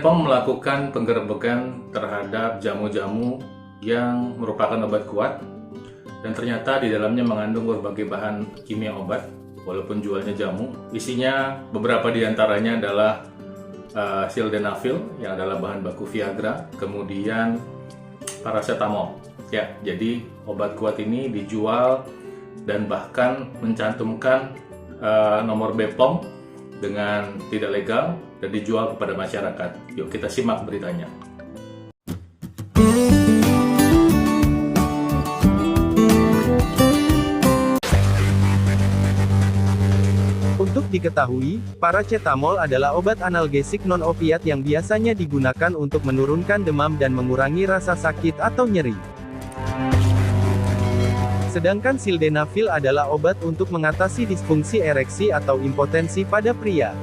BPOM melakukan penggerebekan terhadap jamu-jamu yang merupakan obat kuat dan ternyata di dalamnya mengandung berbagai bahan kimia obat. Walaupun jualnya jamu, isinya beberapa diantaranya adalah sildenafil yang adalah bahan baku Viagra, kemudian paracetamol. Ya, jadi obat kuat ini dijual dan bahkan mencantumkan nomor BPOM dengan tidak legal dan dijual kepada masyarakat. Yuk kita simak beritanya. Untuk diketahui, paracetamol adalah obat analgesik non-opiat yang biasanya digunakan untuk menurunkan demam dan mengurangi rasa sakit atau nyeri. Sedangkan sildenafil adalah obat untuk mengatasi disfungsi ereksi atau impotensi pada pria.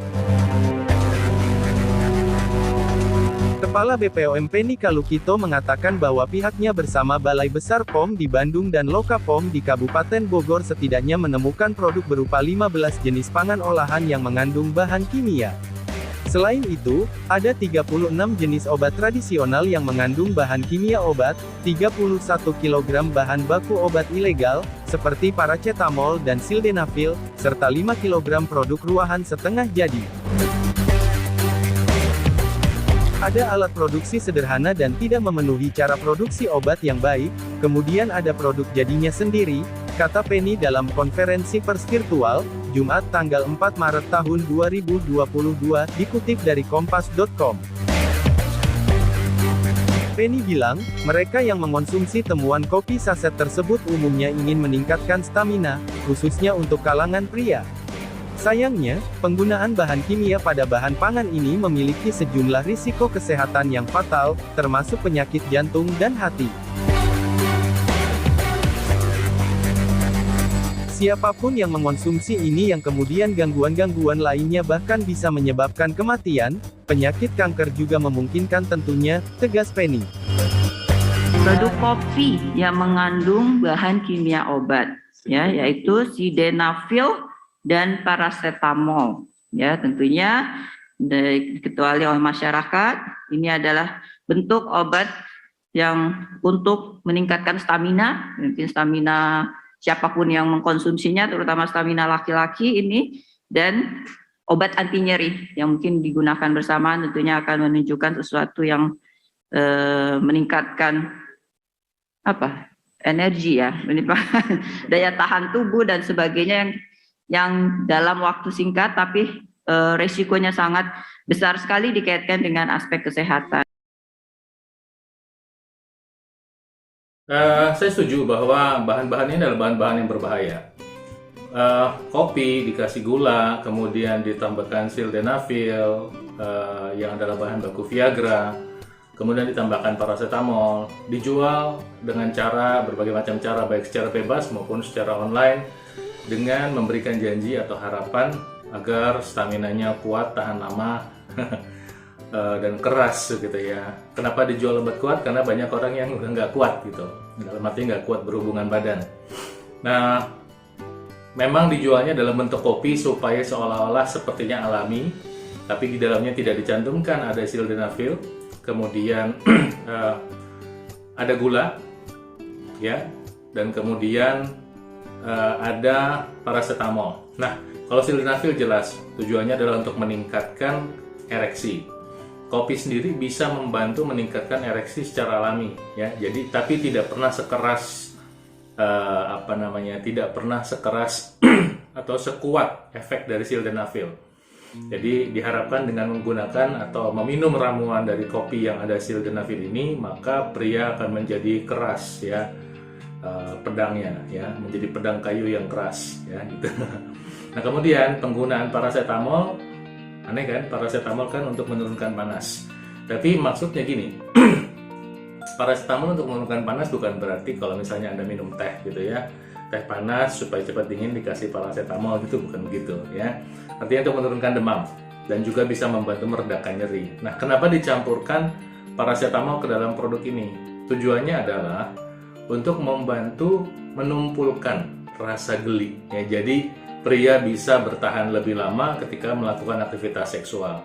Kepala BPOM Penny Kalukito mengatakan bahwa pihaknya bersama Balai Besar POM di Bandung dan Loka POM di Kabupaten Bogor setidaknya menemukan produk berupa 15 jenis pangan olahan yang mengandung bahan kimia. Selain itu, ada 36 jenis obat tradisional yang mengandung bahan kimia obat, 31 kg bahan baku obat ilegal, seperti paracetamol dan sildenafil, serta 5 kg produk ruahan setengah jadi. Ada alat produksi sederhana dan tidak memenuhi cara produksi obat yang baik, kemudian ada produk jadinya sendiri, kata Penny dalam konferensi pers virtual, Jumat tanggal 4 Maret tahun 2022, dikutip dari kompas.com. Penny bilang, mereka yang mengonsumsi temuan kopi saset tersebut umumnya ingin meningkatkan stamina, khususnya untuk kalangan pria. Sayangnya, penggunaan bahan kimia pada bahan pangan ini memiliki sejumlah risiko kesehatan yang fatal, termasuk penyakit jantung dan hati. Siapapun yang mengonsumsi ini yang kemudian gangguan-gangguan lainnya bahkan bisa menyebabkan kematian, penyakit kanker juga memungkinkan tentunya, tegas Penny. Produk kopi yang mengandung bahan kimia obat, ya, yaitu sildenafil dan paracetamol, ya, tentunya diketuai oleh masyarakat. Ini adalah bentuk obat yang untuk meningkatkan stamina, mungkin stamina siapapun yang mengkonsumsinya, terutama stamina laki-laki ini, dan obat anti nyeri yang mungkin digunakan bersamaan tentunya akan menunjukkan sesuatu yang meningkatkan energi, ya, daya tahan tubuh dan sebagainya yang dalam waktu singkat, tapi resikonya sangat besar sekali dikaitkan dengan aspek kesehatan. Saya setuju bahwa bahan-bahan ini adalah bahan-bahan yang berbahaya. Kopi dikasih gula, kemudian ditambahkan sildenafil, yang adalah bahan baku Viagra, kemudian ditambahkan paracetamol, dijual dengan cara berbagai macam cara, baik secara bebas maupun secara online, dengan memberikan janji atau harapan agar staminanya kuat, tahan lama, dan keras gitu ya. Kenapa dijual obat kuat? Karena banyak orang yang udah nggak kuat gitu, dalam arti nggak kuat berhubungan badan. Nah, memang dijualnya dalam bentuk kopi supaya seolah-olah sepertinya alami, tapi di dalamnya tidak dicantumkan ada sildenafil, kemudian ada gula, ya, dan kemudian ada paracetamol. Nah, kalau sildenafil jelas tujuannya adalah untuk meningkatkan ereksi. Kopi sendiri bisa membantu meningkatkan ereksi secara alami, ya. Jadi tapi tidak pernah sekeras tidak pernah sekeras atau sekuat efek dari sildenafil. Jadi diharapkan dengan menggunakan atau meminum ramuan dari kopi yang ada sildenafil ini, maka pria akan menjadi keras, ya. Pedangnya, ya, menjadi pedang kayu yang keras, ya, gitu. Nah, kemudian penggunaan paracetamol, aneh kan, paracetamol kan untuk menurunkan panas, tapi maksudnya gini, paracetamol untuk menurunkan panas bukan berarti kalau misalnya Anda minum teh gitu ya, teh panas supaya cepat dingin dikasih paracetamol, gitu, bukan begitu, ya. Artinya untuk menurunkan demam dan juga bisa membantu meredakan nyeri. Nah, kenapa dicampurkan paracetamol ke dalam produk ini? Tujuannya adalah untuk membantu menumpulkan rasa geli, ya. Jadi pria bisa bertahan lebih lama ketika melakukan aktivitas seksual.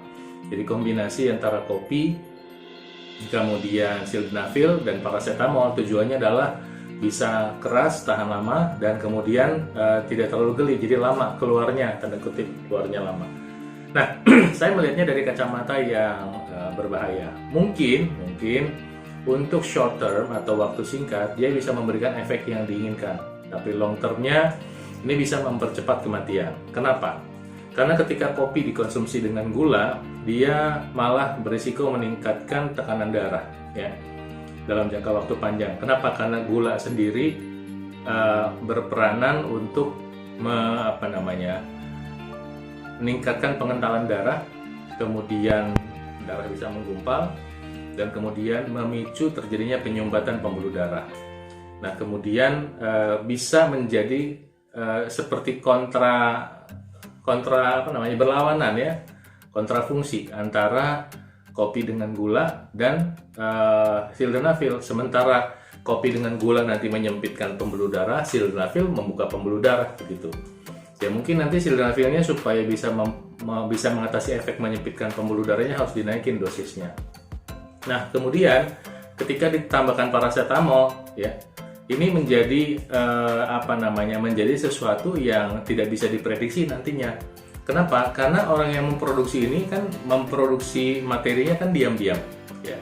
Jadi kombinasi antara kopi, kemudian sildenafil dan paracetamol tujuannya adalah bisa keras, tahan lama, dan kemudian tidak terlalu geli, jadi lama keluarnya, tanda kutip keluarnya lama. Nah, saya melihatnya dari kacamata yang berbahaya. Mungkin untuk short term atau waktu singkat dia bisa memberikan efek yang diinginkan, tapi long termnya ini bisa mempercepat kematian. Kenapa? Karena ketika kopi dikonsumsi dengan gula, dia malah berisiko meningkatkan tekanan darah, ya, dalam jangka waktu panjang. Kenapa? Karena gula sendiri berperanan untuk meningkatkan pengentalan darah, kemudian darah bisa menggumpal, dan kemudian memicu terjadinya penyumbatan pembuluh darah. Nah, kemudian bisa menjadi seperti berlawanan, ya, kontrafungsi antara kopi dengan gula dan sildenafil. Sementara kopi dengan gula nanti menyempitkan pembuluh darah, sildenafil membuka pembuluh darah, begitu. Ya, mungkin nanti sildenafilnya supaya bisa mengatasi efek menyempitkan pembuluh darahnya harus dinaikin dosisnya. Nah, kemudian ketika ditambahkan paracetamol, ya, ini menjadi menjadi sesuatu yang tidak bisa diprediksi nantinya. Kenapa? Karena orang yang memproduksi ini kan memproduksi materinya kan diam-diam, ya.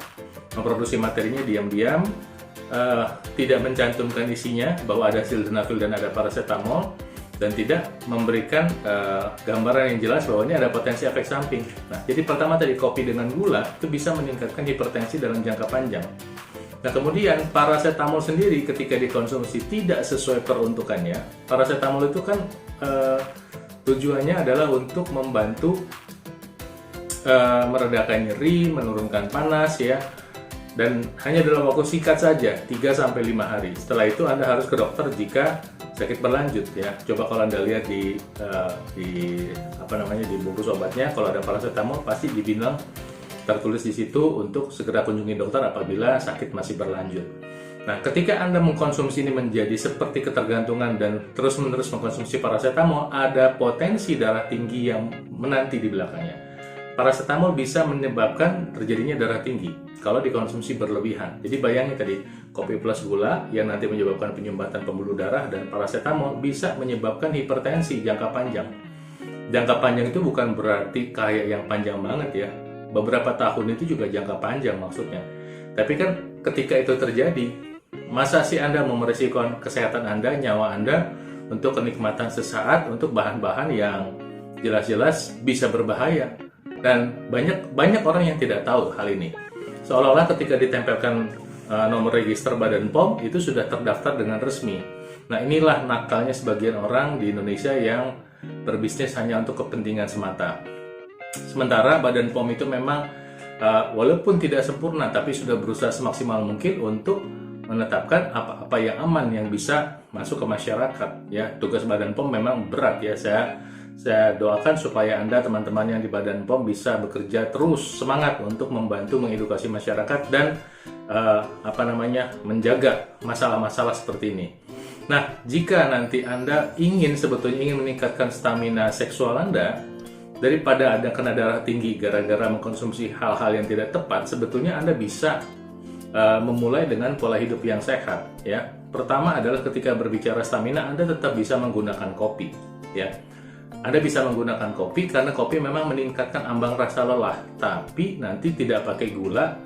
Memproduksi materinya diam-diam, tidak mencantumkan isinya bahwa ada sildenafil dan ada paracetamol, dan tidak memberikan gambaran yang jelas bahwa ini ada potensi efek samping. Nah, jadi pertama tadi kopi dengan gula itu bisa meningkatkan hipertensi dalam jangka panjang. Nah, kemudian paracetamol sendiri ketika dikonsumsi tidak sesuai peruntukannya. Paracetamol itu kan tujuannya adalah untuk membantu meredakan nyeri, menurunkan panas, ya. Dan hanya dalam waktu singkat saja, 3-5 hari. Setelah itu Anda harus ke dokter jika sakit berlanjut, ya. Coba kalau Anda lihat di bungkus obatnya, kalau ada paracetamol pasti dibilang tertulis di situ untuk segera kunjungi dokter apabila sakit masih berlanjut. Nah, ketika Anda mengkonsumsi ini menjadi seperti ketergantungan dan terus-menerus mengkonsumsi paracetamol, ada potensi darah tinggi yang menanti di belakangnya. Paracetamol bisa menyebabkan terjadinya darah tinggi kalau dikonsumsi berlebihan. Jadi bayangin tadi, kopi plus gula yang nanti menyebabkan penyumbatan pembuluh darah, dan paracetamol bisa menyebabkan hipertensi jangka panjang. Jangka panjang itu bukan berarti kayak yang panjang banget, ya. Beberapa tahun itu juga jangka panjang maksudnya. Tapi kan ketika itu terjadi, masa sih Anda mau meresikokan kesehatan Anda, nyawa Anda, untuk kenikmatan sesaat, untuk bahan-bahan yang jelas-jelas bisa berbahaya. Dan banyak orang yang tidak tahu hal ini. Seolah-olah ketika ditempelkan nomor register Badan POM, itu sudah terdaftar dengan resmi. Nah, inilah nakalnya sebagian orang di Indonesia yang berbisnis hanya untuk kepentingan semata. Sementara Badan POM itu memang walaupun tidak sempurna, tapi sudah berusaha semaksimal mungkin untuk menetapkan apa-apa yang aman yang bisa masuk ke masyarakat, ya. Tugas Badan POM memang berat, ya. Saya doakan supaya Anda, teman-teman yang di Badan POM, bisa bekerja terus semangat untuk membantu mengedukasi masyarakat dan menjaga masalah-masalah seperti ini. Nah, jika nanti Anda sebetulnya ingin meningkatkan stamina seksual Anda, daripada Anda kena darah tinggi gara-gara mengkonsumsi hal-hal yang tidak tepat, sebetulnya Anda bisa memulai dengan pola hidup yang sehat, ya. Pertama adalah ketika berbicara stamina, Anda tetap bisa menggunakan kopi, ya. Anda bisa menggunakan kopi karena kopi memang meningkatkan ambang rasa lelah, tapi nanti tidak pakai gula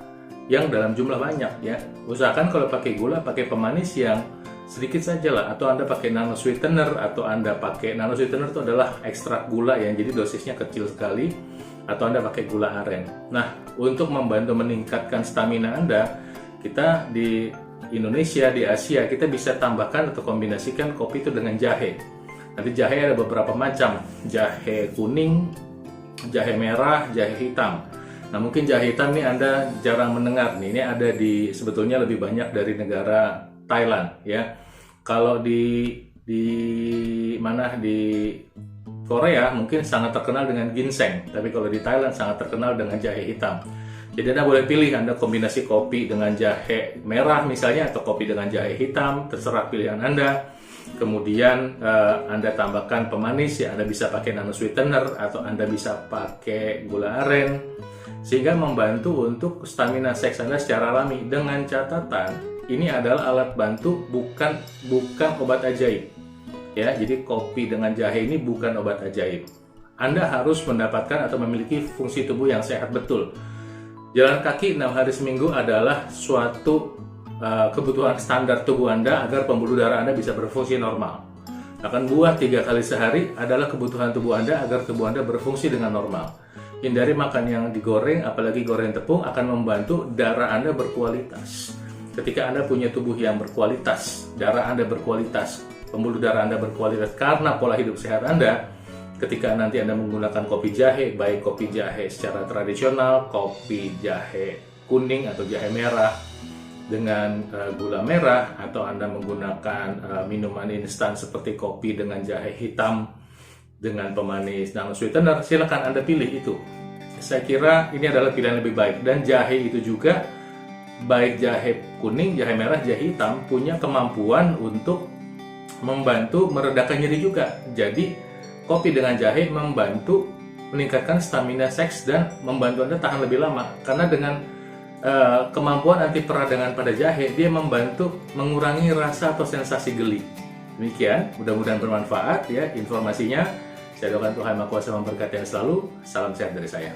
yang dalam jumlah banyak, ya. Usahakan kalau pakai gula, pakai pemanis yang sedikit saja lah, atau Anda pakai nano sweetener, nano sweetener itu adalah ekstrak gula yang jadi dosisnya kecil sekali, atau Anda pakai gula aren. Nah, untuk membantu meningkatkan stamina Anda, kita di Indonesia, di Asia, kita bisa tambahkan atau kombinasikan kopi itu dengan jahe. Nanti jahe ada beberapa macam, jahe kuning, jahe merah, jahe hitam. Nah, mungkin jahe hitam ini Anda jarang mendengar nih. Ini ada sebetulnya lebih banyak dari negara Thailand, ya. Kalau di Korea mungkin sangat terkenal dengan ginseng, tapi kalau di Thailand sangat terkenal dengan jahe hitam. Jadi Anda boleh pilih, Anda kombinasi kopi dengan jahe merah misalnya, atau kopi dengan jahe hitam, terserah pilihan Anda. Kemudian Anda tambahkan pemanis, ya Anda bisa pakai nano sweetener atau Anda bisa pakai gula aren, sehingga membantu untuk stamina seks Anda secara alami. Dengan catatan ini adalah alat bantu, bukan obat ajaib. Ya, jadi kopi dengan jahe ini bukan obat ajaib. Anda harus mendapatkan atau memiliki fungsi tubuh yang sehat betul. Jalan kaki 6 hari seminggu adalah suatu kebutuhan standar tubuh Anda agar pembuluh darah Anda bisa berfungsi normal. Makan buah 3 kali sehari adalah kebutuhan tubuh Anda agar tubuh Anda berfungsi dengan normal. Hindari makan yang digoreng, apalagi goreng tepung, akan membantu darah Anda berkualitas. Ketika Anda punya tubuh yang berkualitas, darah Anda berkualitas, pembuluh darah Anda berkualitas karena pola hidup sehat Anda, ketika nanti Anda menggunakan kopi jahe, baik kopi jahe secara tradisional, kopi jahe kuning atau jahe merah dengan gula merah, atau Anda menggunakan minuman instan seperti kopi dengan jahe hitam dengan pemanis nano sweetener, silakan Anda pilih itu. Saya kira ini adalah pilihan lebih baik. Dan jahe itu juga, baik jahe kuning, jahe merah, jahe hitam, punya kemampuan untuk membantu meredakan nyeri juga. Jadi kopi dengan jahe membantu meningkatkan stamina seks dan membantu Anda tahan lebih lama, karena dengan kemampuan anti peradangan pada jahe, dia membantu mengurangi rasa atau sensasi geli. Demikian, mudah-mudahan bermanfaat ya informasinya. Saya doakan Tuhan Maha Kuasa memberkati Anda selalu. Salam sehat dari saya.